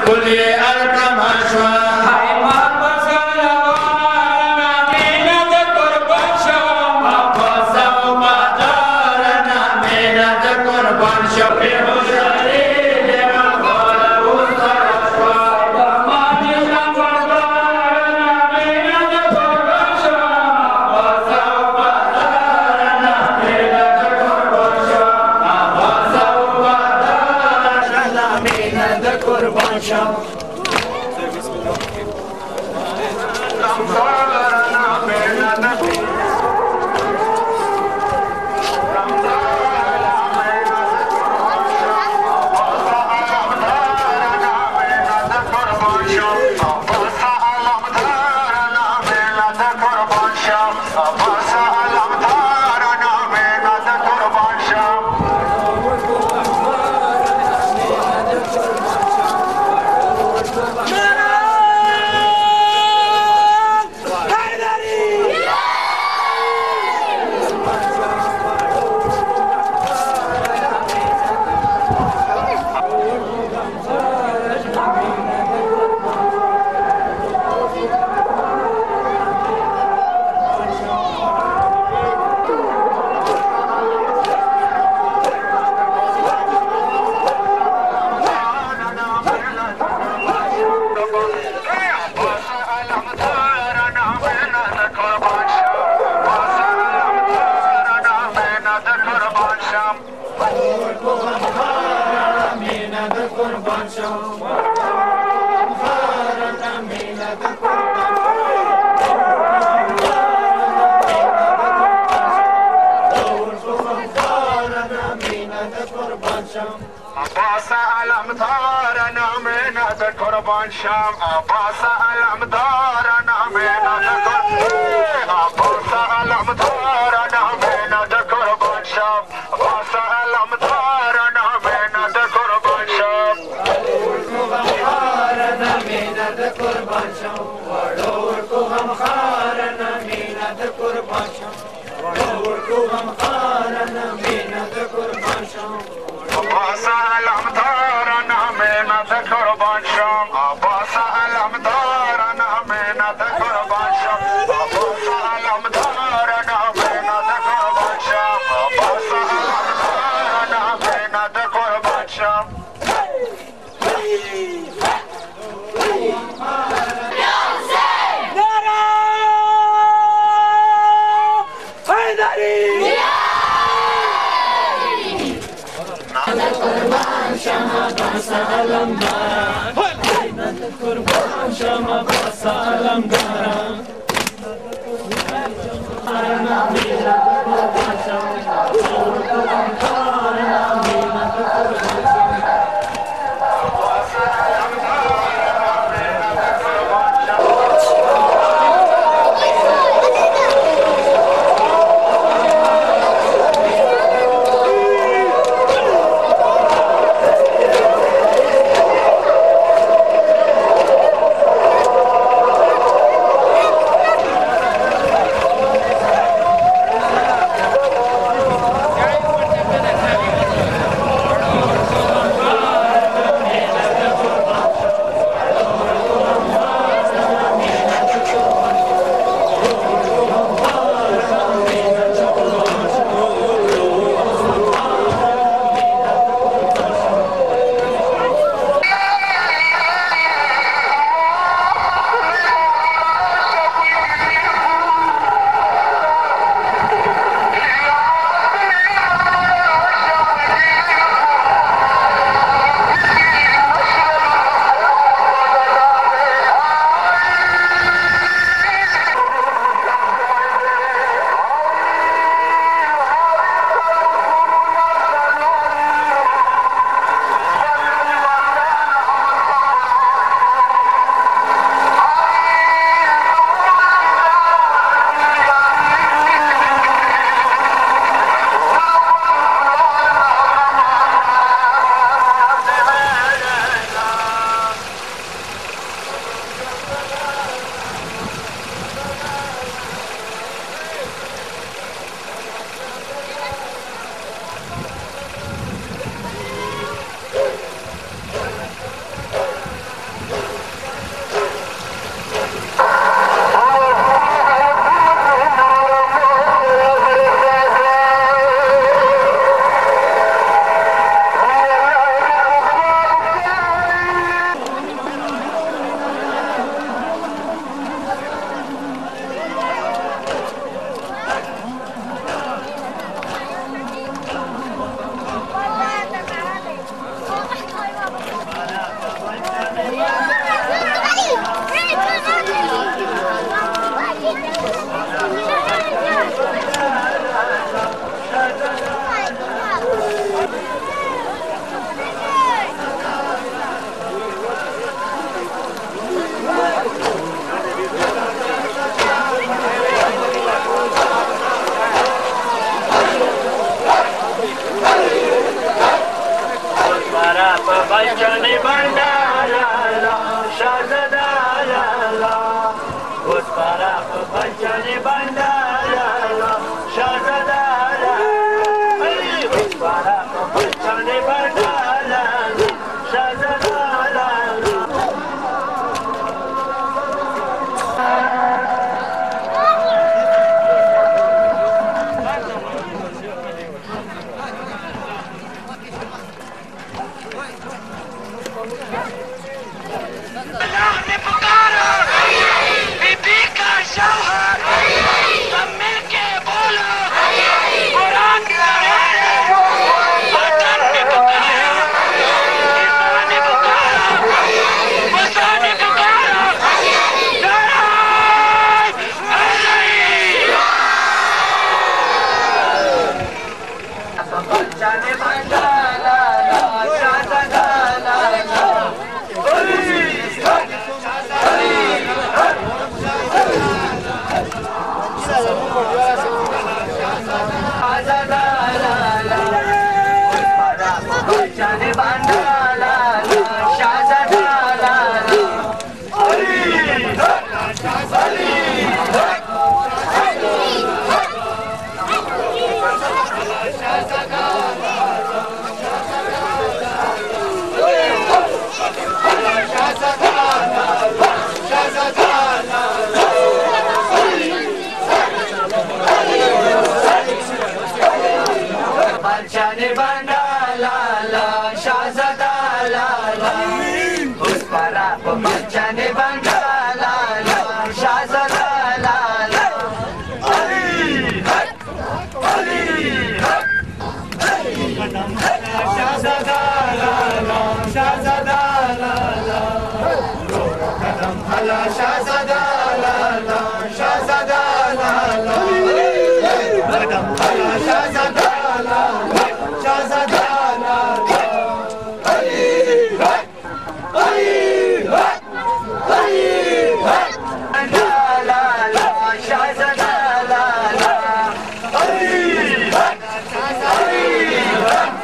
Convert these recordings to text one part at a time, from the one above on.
کلی ارکم شوا عباس علمدار نامینت قربان شم عباس علمدار نامینت عباس علمدار نامینت قربان شم عباس علمدار نامینت قربان شم نامینت قربان شم وڑور کو غم خار نامینت قربان شم وڑور کو غم خار نامینت قربان شم عباس علمدار نامینت قربان شم عباس علمدار نامینت قربان شم عباس علمدار نامینت قربان شم عباس علمدار نامینت قربان شم बच्चने बंगा ला ला शाहज़ादा ला ला अली हक अली हक शाहज़ादा ला ला शाहज़ादा ला ला कदम हला शाहज़ादा ला ला शाहज़ादा ला ला कदम हला शाहज़ादा ला ला शाहज़ादा ला ला अली हक अली हक अली हक ला ला ला शाहज़ादा ला ला अली हक अली हक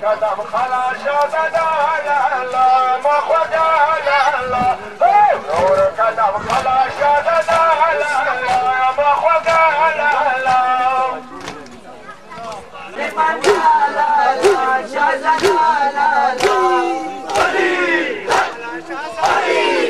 قدم خلا شهزاده لالا ما خدا لالا نور قدم خلا شهزاده لالا ما خدا لالا شهزاده لالا علي علي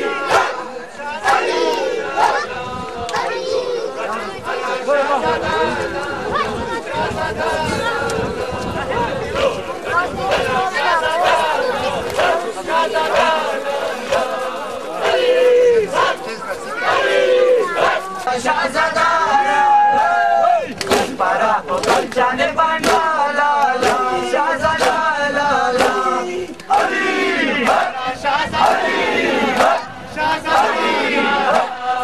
शाहज़ादा para बच्चने बंगा ला ला शाहज़ादा ला ला अली हक अली हक अली हक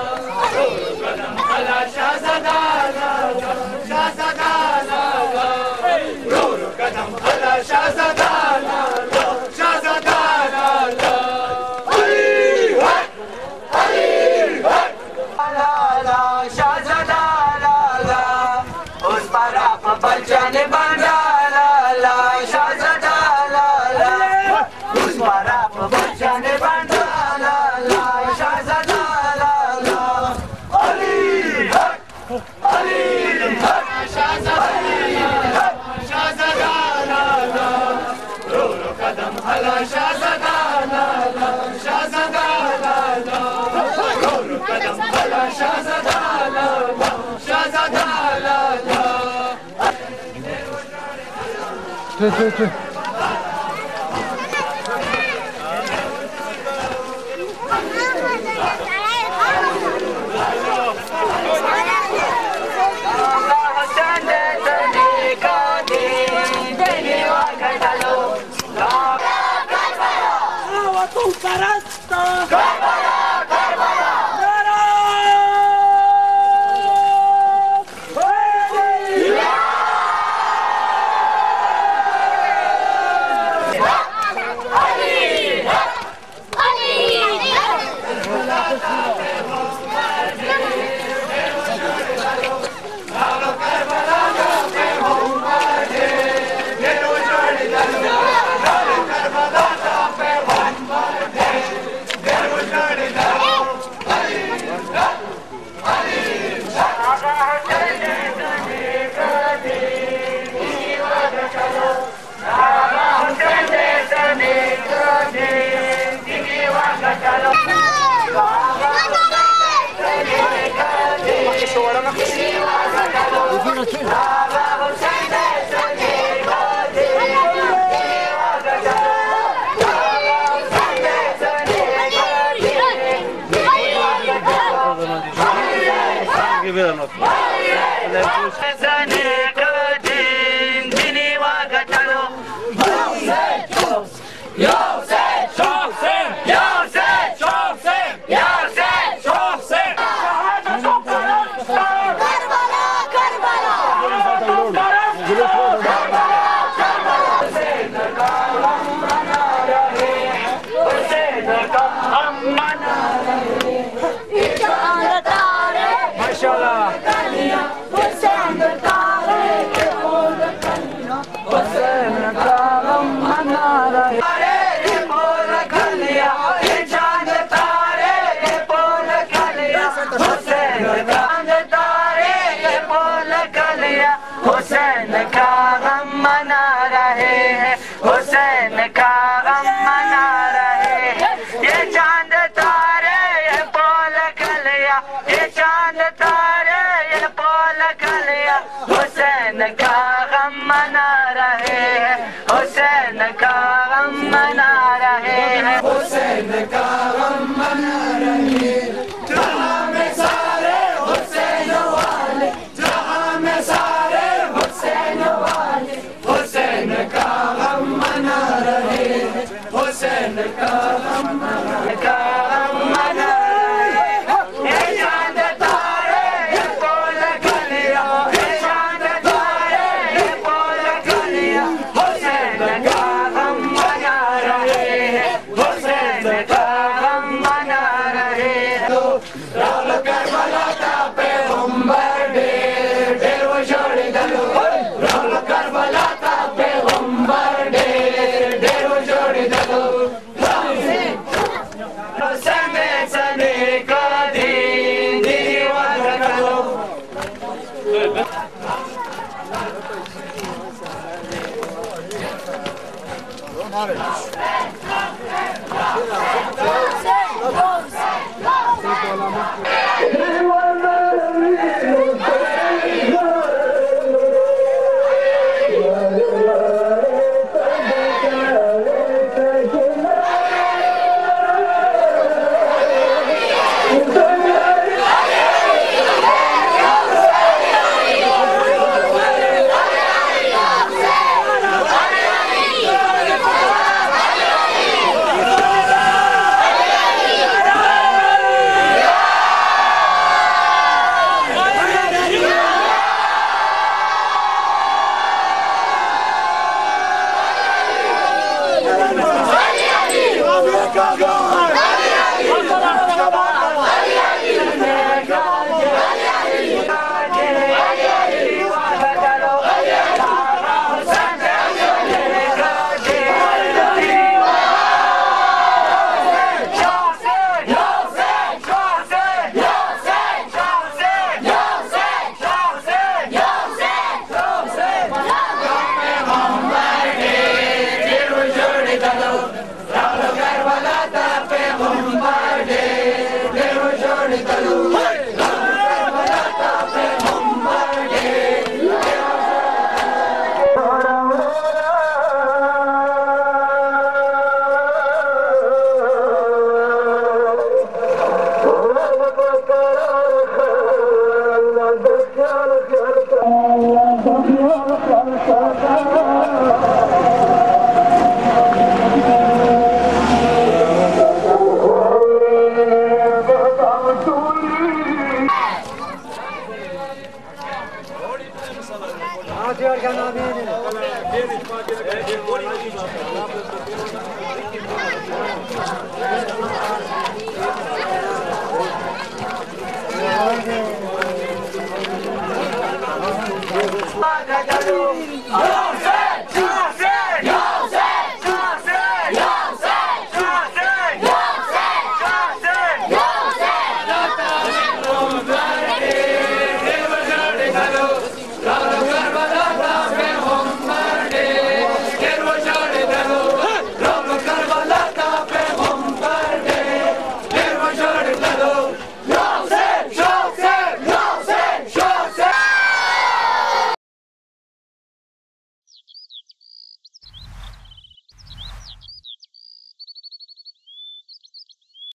कदम हला शाहज़ादा ला ला शाहज़ादा ला ला कदम हला शाहज़ादा ला ला शाहज़ादा ला ला अली हक अली हक शाहज़ादा ला ला उस पर आप बच्चने बंगा ला ला शाहज़ादा ला ला उस पर आप बच्चने बंगा ला ला शाहज़ादा ला ला अली हक अली हक शाहज़ादा ला ला कदम हला शाहज़ादा ला ला शाहज़ादा ला ला कदम हला शाहज़ादा ला ला शाहज़ादा ला ला Go, go!